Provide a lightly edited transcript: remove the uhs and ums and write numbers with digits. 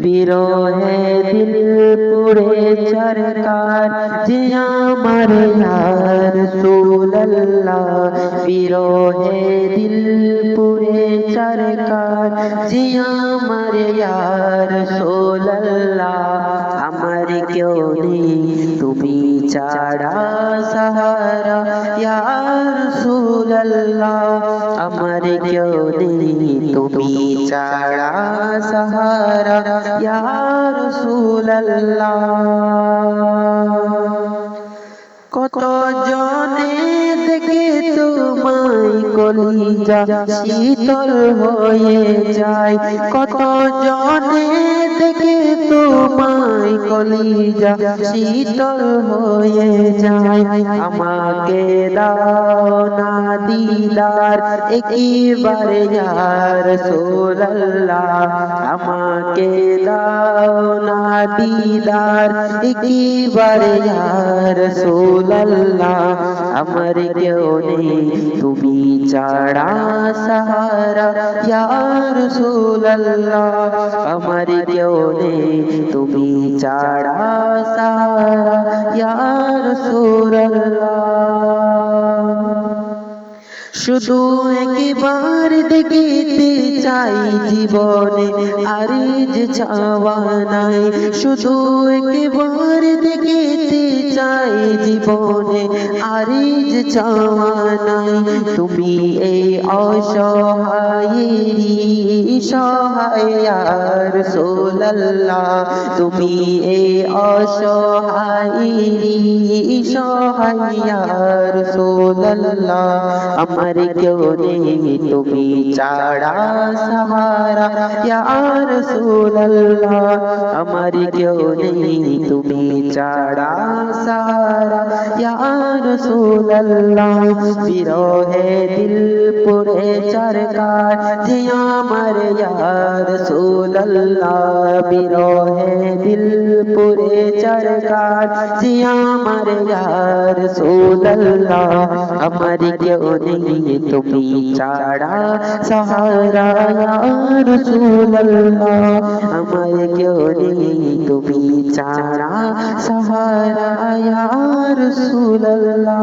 বিরহে দিল পুড়ে চরকার যে আমার ইয়া রাসূলুল্লাহ বিরহে দিল পুড়ে চরকার যে আমার ইয়া রাসূলুল্লাহ আমার কেউ নেই তুমি ছাড়া সাহারা ইয়া রাসূলুল্লাহ আমার কেউ নেই তুমি ছাড়া সাহারা ইয়া রাসূলুল্লাহ কত জনে দেখে তোমায় কলিজা শীতল হয়ে যায় কত জনে দেখে তোমায় কলিজা শীতল হয়ে যায় আমাকে দাও না দিদার একবার ইয়া রাসূলুল্লাহ আমাকে দাও না দিদার একবার ইয়া রাসূলুল্লাহ আমার কেউ নেই তুমি ছাড়া সাহারা ইয়া রাসূলুল্লাহ আমার কেউ নেই তুমি ছাড়া সাহারা ইয়া রাসূলুল্লাহ শুধু একবার দেখিতে চাই জীবনে আর যে চাওয়া নাই শুধু একবার দেখিতে চাই জীবনে আর যে চাওয়া নাই তুমি এই অসহায়েরই সহায় ইয়া রাসূলুল্লাহ তুমি এই অসহায়েরই সহায় ইয়া রাসূলুল্লাহ আমার কেউ নেই তুমি ছাড়া সাহারা ইয়া রাসূলুল্লাহ আমার কেউ নেই তুমি ছাড়া সাহারা ইয়া রাসূলুল্লাহ বিরহে দিল পুড়ে চরকার যে আমার ইয়া রাসূলুল্লাহ বিরহে দিল পুড়ে চরকার যে আমার ইয়া রাসূলুল্লাহ আমার কেউ নেই তুমি ছাড়া সাহারা ইয়া রাসূলুল্লাহ আমার কেউ নেই তুমি ছাড়া সাহারা ইয়া রাসূলুল্লাহ